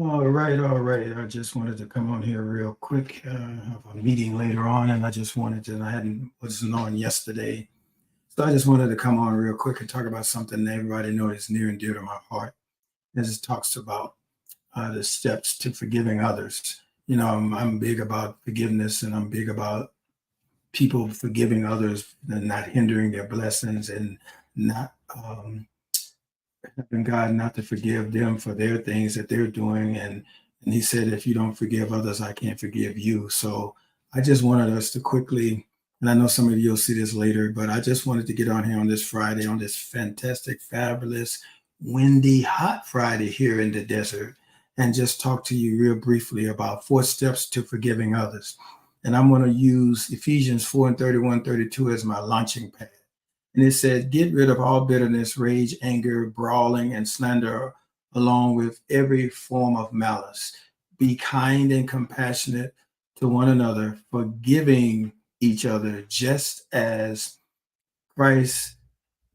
All right, all right. I just wanted to come on here real quick. I have a meeting later on, and I just wanted to. I hadn't wasn't on yesterday, so I just wanted to come on real quick and talk about something that everybody knows is near and dear to my heart. This talks about the steps to forgiving others. I'm big about forgiveness, and I'm big about people forgiving others and not hindering their blessings and not helping God not to forgive them for their things that they're doing. And he said, if you don't forgive others, I can't forgive you. So I just wanted us to quickly, and I know some of you will see this later, but I just wanted to get on here on this Friday, on this fantastic, fabulous, windy, hot Friday here in the desert, and just talk to you real briefly about 4 steps to forgiving others. And I'm going to use Ephesians 4 and 31, 32 as my launching pad. And it said, get rid of all bitterness, rage, anger, brawling, and slander, along with every form of malice. Be kind and compassionate to one another, forgiving each other, just as Christ,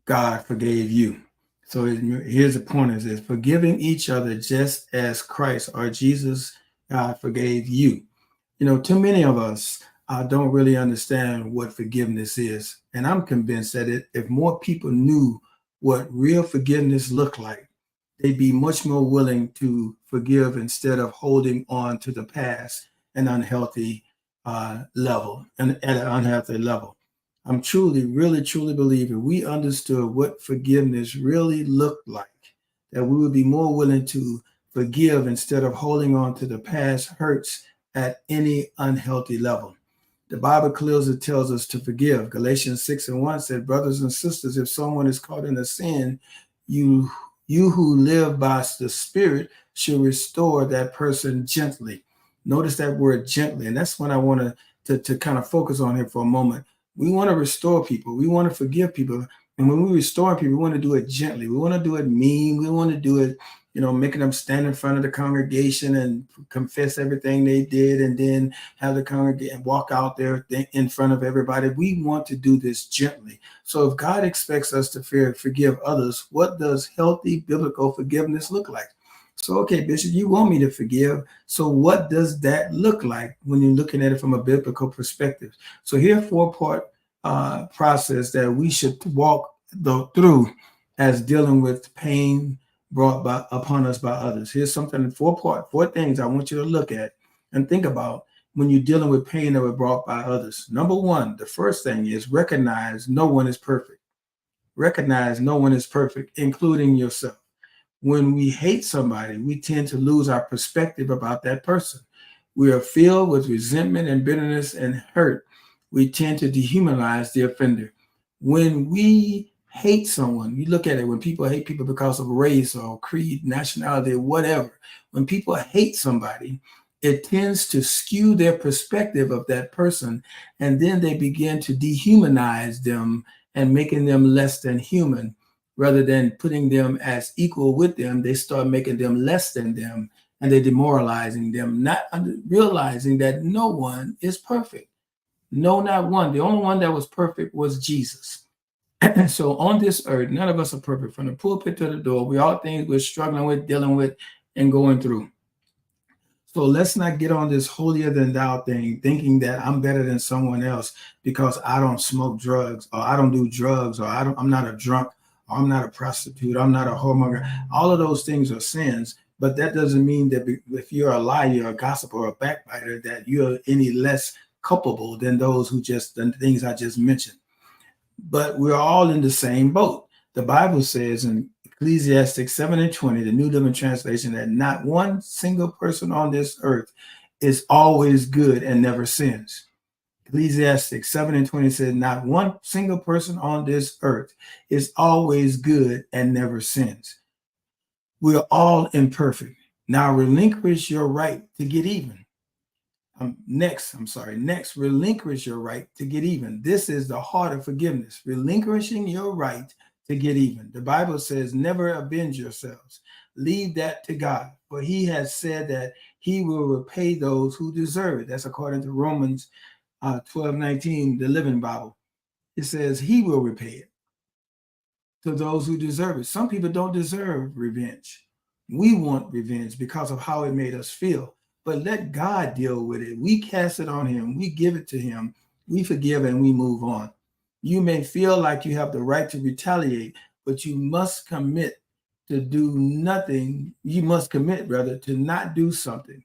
God, forgave you. So here's the point: is forgiving each other just as Christ or Jesus, God, forgave you. Too many of us don't really understand what forgiveness is. And I'm convinced that if more people knew what real forgiveness looked like, they'd be much more willing to forgive instead of holding on to the past an unhealthy level and at an unhealthy level. I'm truly, really, truly believe if we understood what forgiveness really looked like, that we would be more willing to forgive instead of holding on to the past hurts at any unhealthy level. The Bible clearly tells us to forgive. Galatians 6 and 1 said, brothers and sisters, if someone is caught in a sin, you you who live by the Spirit should restore that person gently. Notice that word gently, and that's what I want to kind of focus on here for a moment. We want to restore people. We want to forgive people. And when we restore people, we want to do it gently. We want to do it mean. We want to do it, making them stand in front of the congregation and confess everything they did and then have the congregation walk out there in front of everybody. We want to do this gently. So if God expects us to forgive others, what does healthy biblical forgiveness look like? So, okay, Bishop, you want me to forgive. So what does that look like when you're looking at it from a biblical perspective? So here are 4-part process that we should walk through as dealing with pain brought upon us by others. Here's something, 4 things I want you to look at and think about when you're dealing with pain that was brought by others. Number 1, the first thing is recognize no one is perfect. Recognize no one is perfect, including yourself. When we hate somebody, we tend to lose our perspective about that person. We are filled with resentment and bitterness and hurt. We tend to dehumanize the offender. When we hate someone, you look at it when people hate people because of race or creed, nationality, whatever. When people hate somebody, it tends to skew their perspective of that person, and then they begin to dehumanize them and making them less than human rather than putting them as equal with them. They start making them less than them, and they're demoralizing them, not realizing that no one is perfect. No, not one. The only one that was perfect was Jesus. And so on this earth, none of us are perfect. From the pulpit to the door, we all things we're struggling with, dealing with, and going through. So let's not get on this holier than thou thing, thinking that I'm better than someone else because I don't smoke drugs or I don't do drugs or I'm not a drunk or I'm not a prostitute, I'm not a whoremonger. All of those things are sins, but that doesn't mean that if you're a liar, a gossiper, or a backbiter, that you're any less culpable than those who just the things I just mentioned. But we're all in the same boat. The Bible says in Ecclesiastes 7 and 20, the New Living Translation, that not one single person on this earth is always good and never sins. Ecclesiastes 7 and 20 says, not one single person on this earth is always good and never sins. We're all imperfect. Now relinquish your right to get even. Next, relinquish your right to get even. This is the heart of forgiveness, relinquishing your right to get even. The Bible says, never avenge yourselves. Leave that to God, for he has said that he will repay those who deserve it. That's according to Romans 12:19, the Living Bible. It says he will repay it to those who deserve it. Some people don't deserve revenge. We want revenge because of how it made us feel. But let God deal with it. We cast it on him. We give it to him. We forgive and we move on. You may feel like you have the right to retaliate, but you must commit to do nothing. You must commit rather to not do something.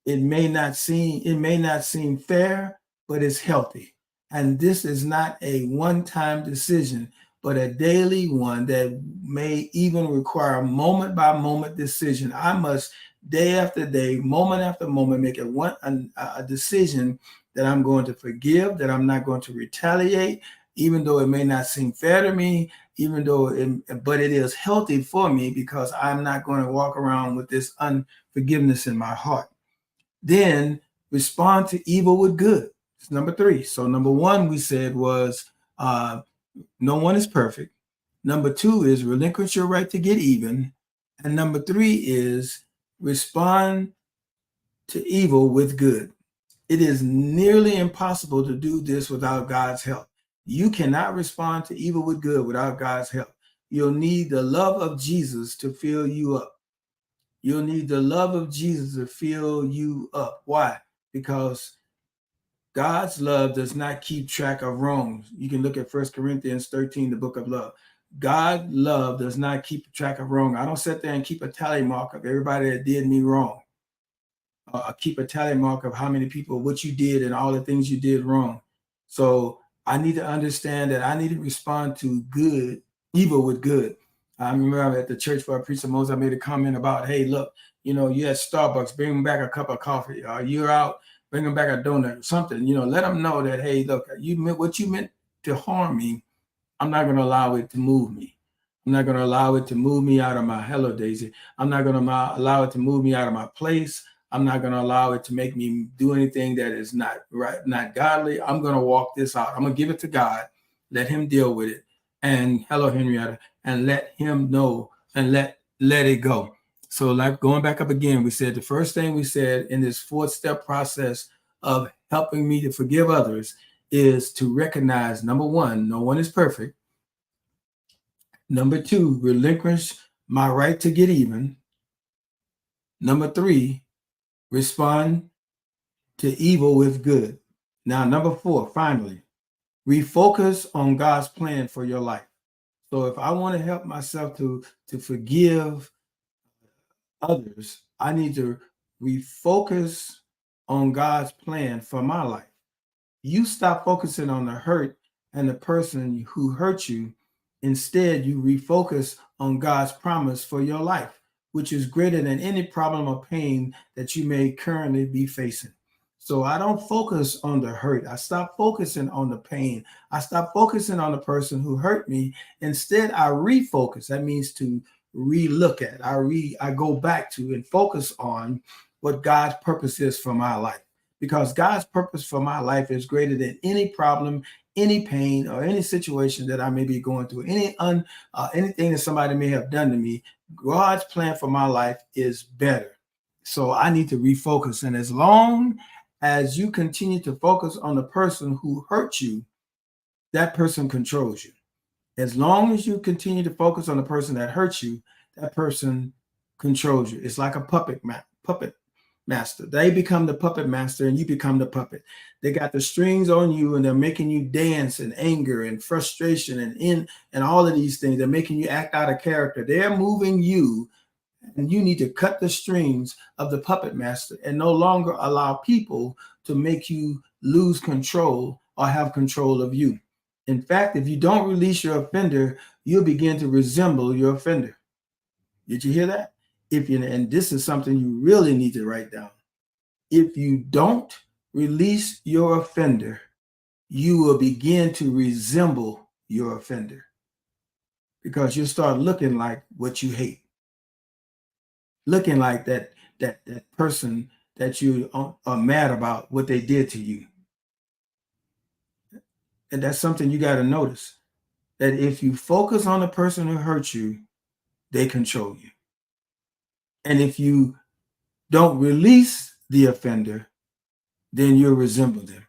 It may not seem fair, but it's healthy. And this is not a one-time decision, but a daily one that may even require a moment by moment decision. I must day after day, moment after moment, make a decision that I'm going to forgive, that I'm not going to retaliate, even though it may not seem fair to me, but it is healthy for me because I'm not going to walk around with this unforgiveness in my heart. Then respond to evil with good. It's number 3. So number 1 we said was no one is perfect. Number 2 is relinquish your right to get even. And number 3 is respond to evil with good. It is nearly impossible to do this without God's help. You cannot respond to evil with good without God's help. You'll need the love of Jesus to fill you up. You'll need the love of Jesus to fill you up. Why? Because God's love does not keep track of wrongs. You can look at 1 Corinthians 13, the book of love. God's love does not keep track of wrong. I don't sit there and keep a tally mark of everybody that did me wrong. Keep a tally mark of how many people, what you did and all the things you did wrong. So I need to understand that I need to respond to evil with good. I remember at the church where I preached to Moses, I made a comment about, hey, look, you at Starbucks, bring them back a cup of coffee. You're out, bring them back a donut, something. Let them know that, hey, look, what you meant to harm me, I'm not going to allow it to move me. I'm not going to allow it to move me out of my hello, Daisy. I'm not going to allow it to move me out of my place. I'm not going to allow it to make me do anything that is not right, not godly. I'm going to walk this out. I'm going to give it to God, let him deal with it. And hello, Henrietta, and let him know and let it go. So like going back up again, we said the first thing we said in this 4-step process of helping me to forgive others is to recognize, number 1, no one is perfect. Number 2, relinquish my right to get even. Number 3, respond to evil with good. Now, number 4, finally, refocus on God's plan for your life. So if I want to help myself to forgive others, I need to refocus on God's plan for my life. You stop focusing on the hurt and the person who hurt you. Instead, you refocus on God's promise for your life, which is greater than any problem or pain that you may currently be facing. So I don't focus on the hurt. I stop focusing on the pain. I stop focusing on the person who hurt me. Instead, I refocus. That means to relook at. I go back to and focus on what God's purpose is for my life. Because God's purpose for my life is greater than any problem, any pain, or any situation that I may be going through, anything that somebody may have done to me. God's plan for my life is better. So I need to refocus. And as long as you continue to focus on the person who hurt you, that person controls you. As long as you continue to focus on the person that hurts you, that person controls you. It's like a puppet master. They become the puppet master and you become the puppet. They got the strings on you and they're making you dance in anger and frustration and all of these things. They're making you act out of character. They're moving you, and you need to cut the strings of the puppet master and no longer allow people to make you lose control or have control of you. In fact, if you don't release your offender, you'll begin to resemble your offender. Did you hear that? And this is something you really need to write down. If you don't release your offender, you will begin to resemble your offender because you'll start looking like what you hate, looking like that person that you are mad about what they did to you. And that's something you got to notice, that if you focus on the person who hurt you, they control you. And if you don't release the offender, then you'll resemble them.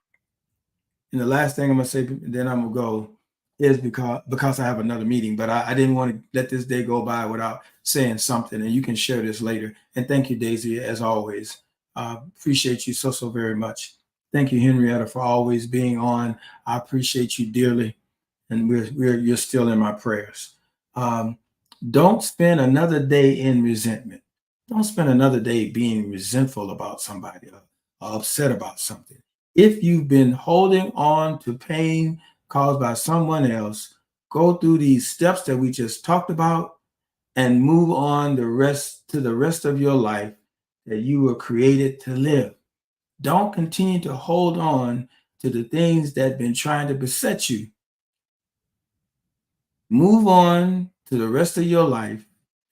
And the last thing I'm going to say, then I'm going to go, is because I have another meeting, but I didn't want to let this day go by without saying something, and you can share this later. And thank you, Daisy, as always. Appreciate you so very much. Thank you, Henrietta, for always being on. I appreciate you dearly, and you're still in my prayers. Um, don't spend another day in resentment. Don't spend another day being resentful about somebody or upset about something. If you've been holding on to pain caused by someone else, go through these steps that we just talked about and move on the rest of your life that you were created to live. Don't continue to hold on to the things that have been trying to beset you. Move on to the rest of your life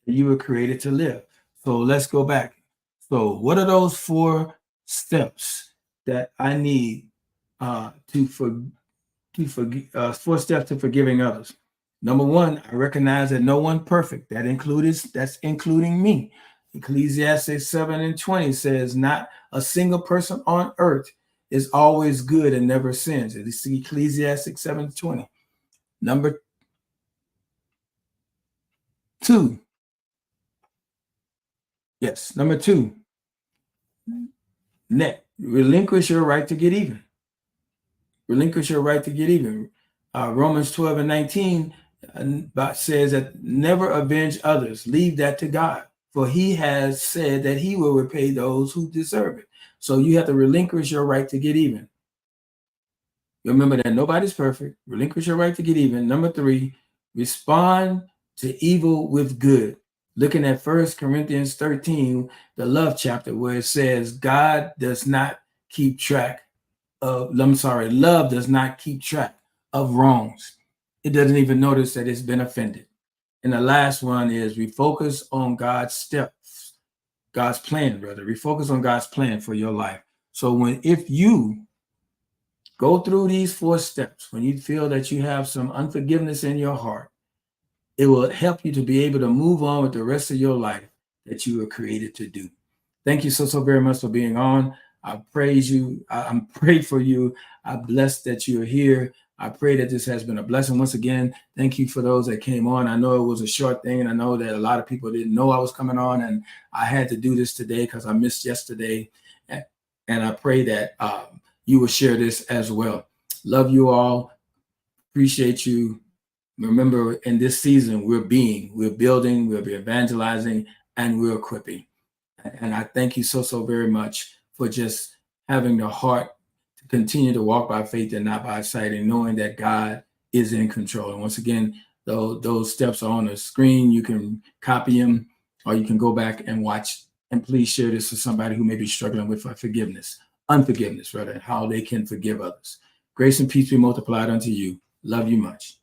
that you were created to live. So let's go back. So, what are those 4 steps that I need to forgive? 4 steps to forgiving others. Number 1, I recognize that no one perfect. That's including me. Ecclesiastes 7:20 says, "Not a single person on earth is always good and never sins." It's Ecclesiastes 7:20. Number 2, yes. Number 2, relinquish your right to get even. Relinquish your right to get even. Romans 12:19 says that never avenge others. Leave that to God. For he has said that he will repay those who deserve it. So you have to relinquish your right to get even. Remember that nobody's perfect. Relinquish your right to get even. Number 3, respond to evil with good. Looking at 1 Corinthians 13, the love chapter, where it says, God does not keep track love does not keep track of wrongs. It doesn't even notice that it's been offended. And the last one is we focus on God's steps, God's plan, rather. We focus on God's plan for your life. So if you go through these 4 steps, when you feel that you have some unforgiveness in your heart, it will help you to be able to move on with the rest of your life that you were created to do. Thank you so very much for being on. I praise you. I'm praying for you. I'm blessed that you're here. I pray that this has been a blessing. Once again, thank you for those that came on. I know it was a short thing, and I know that a lot of people didn't know I was coming on, and I had to do this today because I missed yesterday. And I pray that you will share this as well. Love you all. Appreciate you. Remember, in this season, we're building, we're evangelizing, and we're equipping. And I thank you so very much for just having the heart to continue to walk by faith and not by sight, and knowing that God is in control. And once again, those steps are on the screen. You can copy them, or you can go back and watch. And please share this with somebody who may be struggling with unforgiveness, rather, how they can forgive others. Grace and peace be multiplied unto you. Love you much.